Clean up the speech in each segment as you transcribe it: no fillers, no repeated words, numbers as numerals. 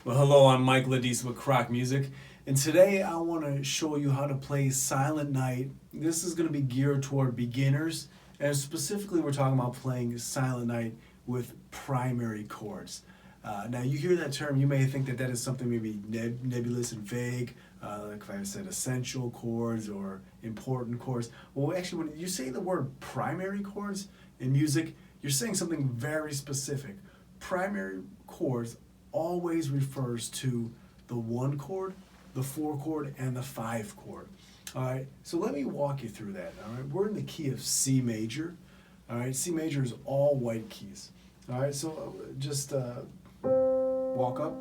Well, hello, I'm Mike Ladis with Croc Music, and today I want to show you how to play Silent Night. This is going to be geared toward beginners, and specifically we're talking about playing Silent Night with primary chords. Now you hear that term, you may think that that is something maybe nebulous and vague, like if I said essential chords or important chords. Well, actually, when you say the word primary chords in music, you're saying something very specific. Primary chords always refers to the 1 chord, the 4 chord, and the 5 chord. All right, so let me walk you through that. All right, we're in the key of C major. All right, C major is all white keys. All right, so just walk up.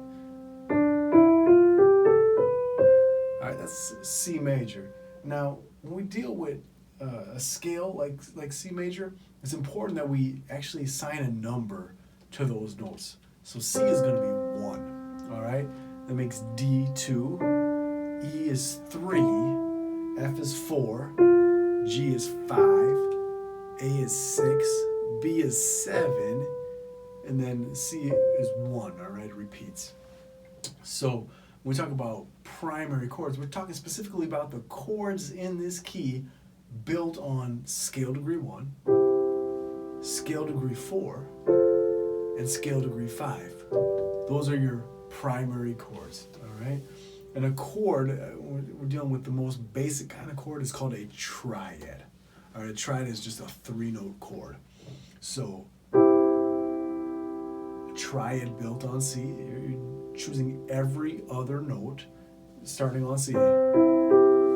All right, that's C major. Now, when we deal with a scale like C major, it's important that we actually assign a number to those notes. So C is going to be 1, all right? That makes D 2, E is 3, F is 4, G is 5, A is 6, B is 7, and then C is 1, all right? It repeats. So when we talk about primary chords, we're talking specifically about the chords in this key built on scale degree 1, scale degree 4, and scale degree 5. Those are your primary chords, all right? And a chord, we're dealing with the most basic kind of chord, is called a triad. All right, a triad is just a 3-note chord. So, a triad built on C, you're choosing every other note starting on C. All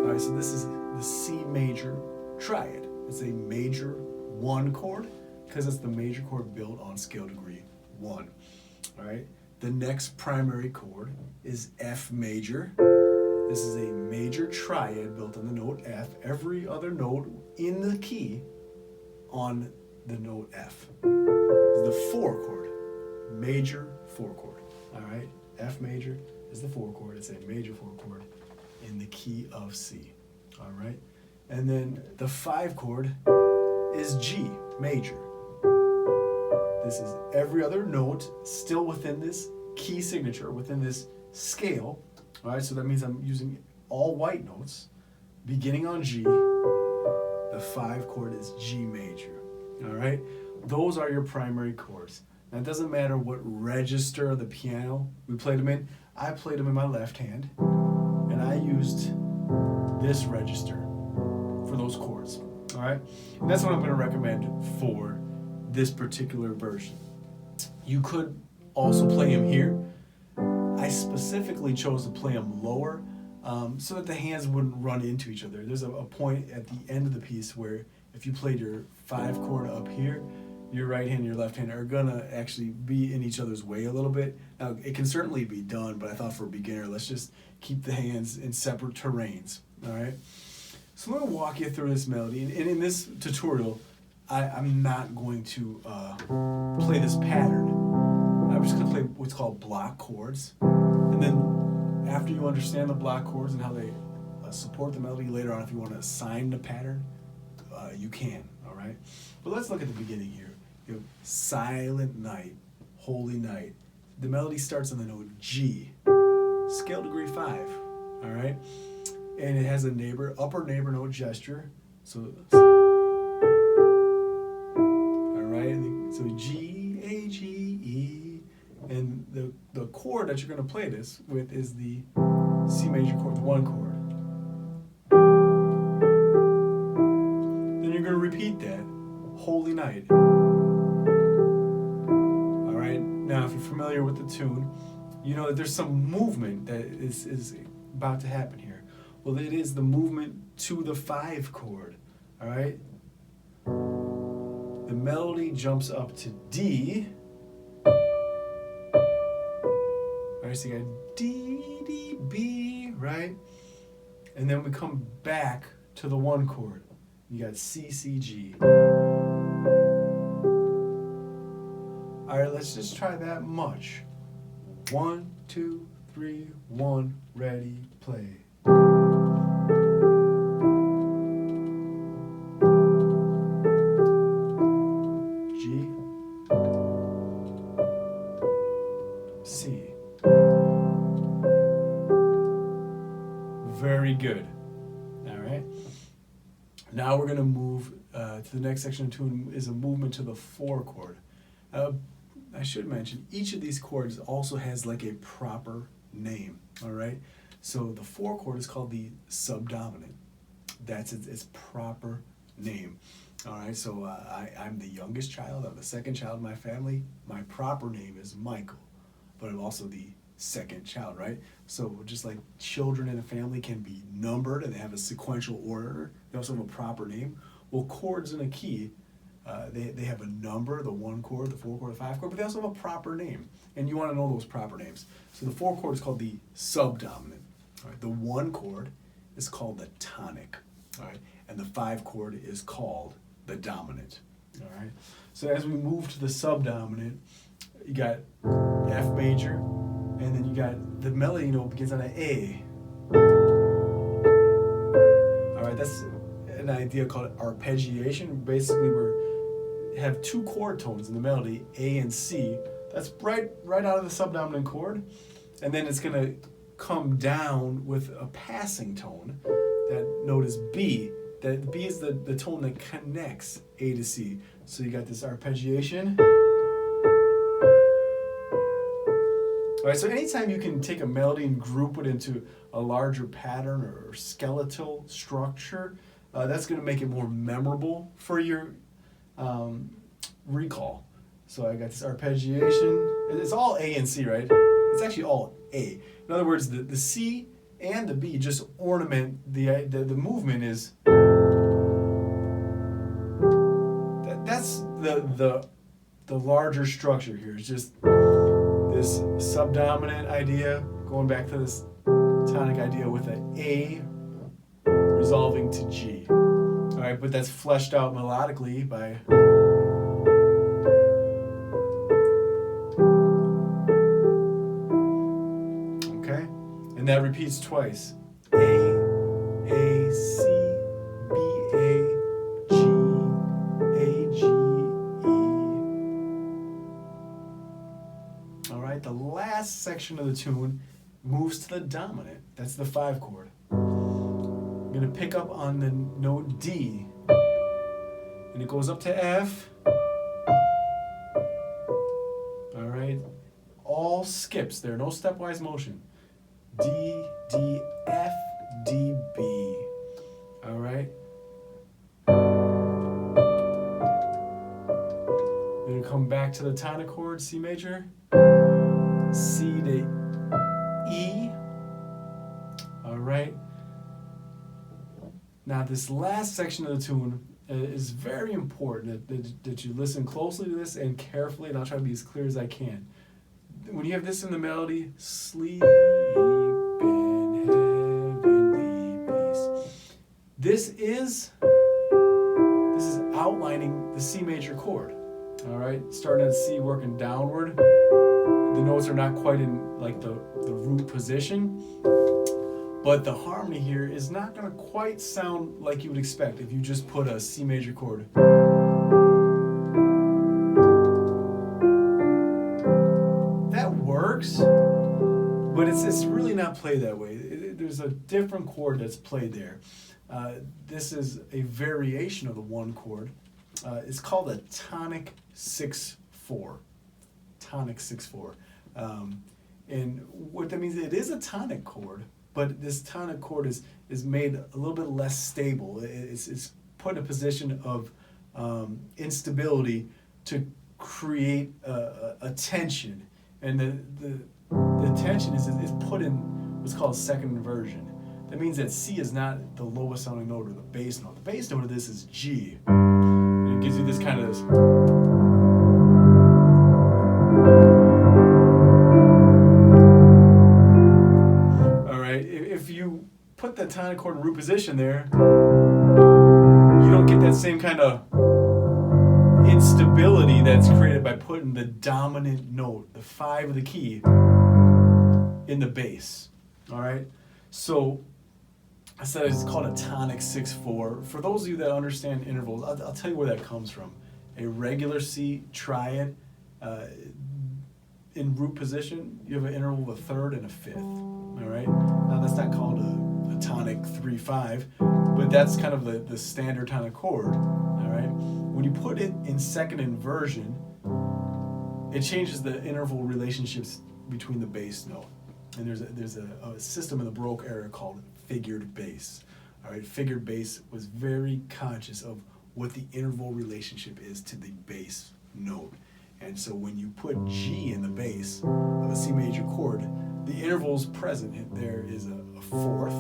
right, so this is the C major triad. It's a major 1 chord because it's the major chord built on scale degree 1. All right. The next primary chord is F major. This is a major triad built on the note F. Every other note in the key on the note F. This is the 4 chord, major 4 chord. All right. F major is the 4 chord. It's a major 4 chord in the key of C. All right. And then the 5 chord is G major. This is every other note still within this key signature, within this scale. All right, so that means I'm using all white notes beginning on G. The 5 chord is G major. All right, those are your primary chords. Now, it doesn't matter what register of the piano we played them in. I played them in my left hand, and I used this register for those chords. All right, and that's what I'm going to recommend for this particular version. You could also play them here. I specifically chose to play them lower so that the hands wouldn't run into each other. There's a point at the end of the piece where if you played your 5 chord up here, your right hand and your left hand are gonna actually be in each other's way a little bit. Now, it can certainly be done, but I thought for a beginner, let's just keep the hands in separate terrains, all right? So I'm gonna walk you through this melody, and in this tutorial, I'm not going to play this pattern. I'm just going to play what's called block chords. And then after you understand the block chords and how they support the melody later on, if you want to assign the pattern, you can, all right? But let's look at the beginning here. You have Silent Night, Holy Night. The melody starts on the note G, scale degree 5, all right? And it has a upper neighbor note gesture. So So G, A, G, E, and the chord that you're going to play this with is the C major chord, the 1 chord. Then you're going to repeat that, Holy Night. All right, now if you're familiar with the tune, you know that there's some movement that is about to happen here. Well, it is the movement to the 5 chord, all right? The melody jumps up to D. All right, so you got D, D, B, right? And then we come back to the 1 chord. You got C, C, G. All right, let's just try that much. 1, 2, 3, 1, ready, play. C, Very good. All right. Now we're going to move to the next section of tune is a movement to the 4 chord. I should mention, each of these chords also has like a proper name, all right? So the 4 chord is called the subdominant. That's its proper name, all right? So I'm the youngest child. I'm the second child in my family. My proper name is Michael, but I'm also the second child, right? So just like children in a family can be numbered and they have a sequential order, they also have a proper name. Well, chords in a key, they have a number, the 1 chord, the 4 chord, the 5 chord, but they also have a proper name. And you want to know those proper names. So the 4 chord is called the subdominant. All right? The 1 chord is called the tonic. All right? And the 5 chord is called the dominant. All right? So as we move to the subdominant, you got F major, and then you got the melody note begins on an A. All right, that's an idea called arpeggiation. Basically, we have 2 chord tones in the melody, A and C. That's right out of the subdominant chord, and then it's going to come down with a passing tone. That note is B. That B is the tone that connects A to C. So you got this arpeggiation. All right, so anytime you can take a melody and group it into a larger pattern or skeletal structure, that's going to make it more memorable for your recall. So I got this arpeggiation. It's all A and C, right? It's actually all A. In other words, the C and the B just ornament the movement is. That's the larger structure here. It's just this subdominant idea, going back to this tonic idea with an A resolving to G. All right, but that's fleshed out melodically by okay, and that repeats twice. A, C, B, A, G, A, G, the last section of the tune moves to the dominant. That's the 5 chord. I'm going to pick up on the note D, and it goes up to F. All right, all skips there, no stepwise motion. D, D, F, D, B. All right. Then come back to the tonic chord, C major. C to E. All right. Now this last section of the tune is very important that you listen closely to this and carefully, and I'll try to be as clear as I can. When you have this in the melody, sleep in heavenly peace. This is outlining the C major chord. All right, starting at C, working downward. The notes are not quite in like the root position, but the harmony here is not going to quite sound like you would expect if you just put a C major chord. That works, but it's really not played that way. There's a different chord that's played there. This is a variation of the 1 chord. It's called a tonic 6/4. Tonic 6/4. And what that means, it is a tonic chord, but this tonic chord is made a little bit less stable. It's put in a position of instability to create a tension. And the tension is put in what's called second inversion. That means that C is not the lowest sounding note or the bass note. The bass note of this is G. And it gives you this kind of this. If you put the tonic chord in root position there, you don't get that same kind of instability that's created by putting the dominant note, the 5 of the key, in the bass. All right? So I said it's called a tonic 6/4. For those of you that understand intervals, I'll tell you where that comes from. A regular C triad, in root position, you have an interval of a third and a fifth. All right. Now that's not called a tonic 3/5, but that's kind of the standard tonic chord. All right. When you put it in second inversion, it changes the interval relationships between the bass note. And there's a system in the Baroque era called figured bass. All right. Figured bass was very conscious of what the interval relationship is to the bass note. And so when you put G in the bass of a C major chord, the intervals present there is a fourth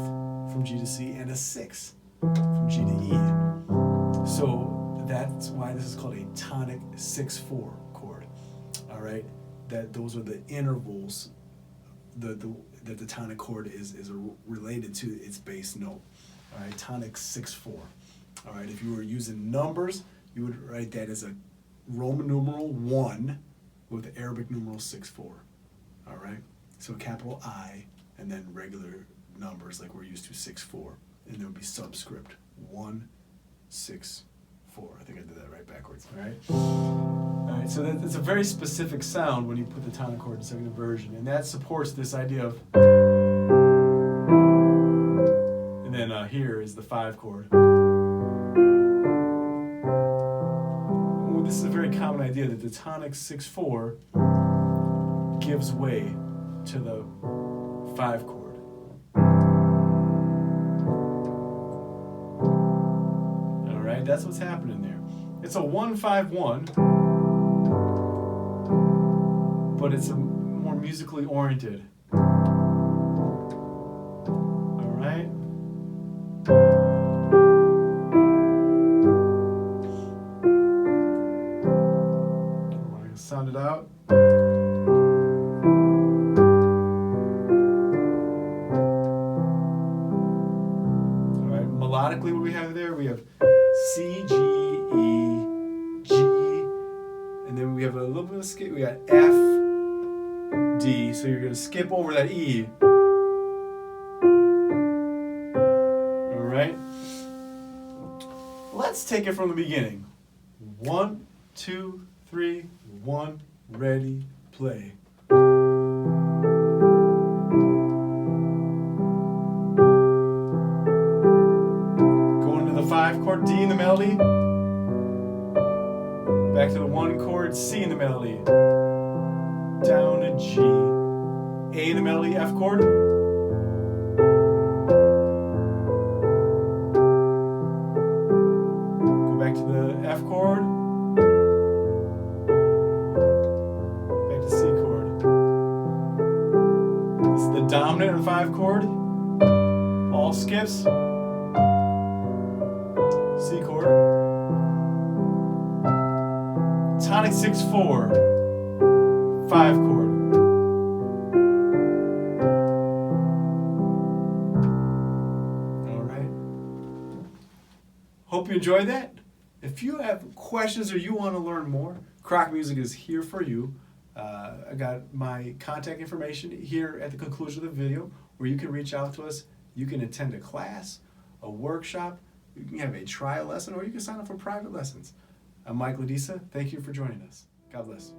from G to C and a sixth from G to E. So that's why this is called a tonic 6/4 chord. All right, those are the intervals that the tonic chord is related to its bass note. All right, tonic 6/4. All right, if you were using numbers, you would write that as a Roman numeral 1 with the Arabic numeral 6/4. All right, so capital I and then regular numbers like we're used to 6/4, and there would be subscript 1, 6, 4. I think I did that right backwards. All right. All right. So it's a very specific sound when you put the tonic chord in second inversion, and that supports this idea of. And then here is the 5 chord. This is a very common idea that the tonic 6/4 gives way to the 5 chord. All right, that's what's happening there. It's a 1-5-1, but it's a more musically oriented. All right. Sound it out. All right, melodically, what do we have there? We have C, G, E, G, and then we have a little bit of skip. We got F, D, so you're going to skip over that E. All right. Let's take it from the beginning. 1, 2, 3, 1, ready, play. Going to the 5 chord, D in the melody. Back to the 1 chord, C in the melody. Down to G. A in the melody, F chord. Go back to the F chord. The dominant or 5 chord, all skips, C chord, tonic 6/4, 5 chord. All right. Hope you enjoyed that. If you have questions or you want to learn more, Croc Music is here for you. I got my contact information here at the conclusion of the video where you can reach out to us. You can attend a class, a workshop, you can have a trial lesson, or you can sign up for private lessons. I'm Mike Ladisa. Thank you for joining us. God bless.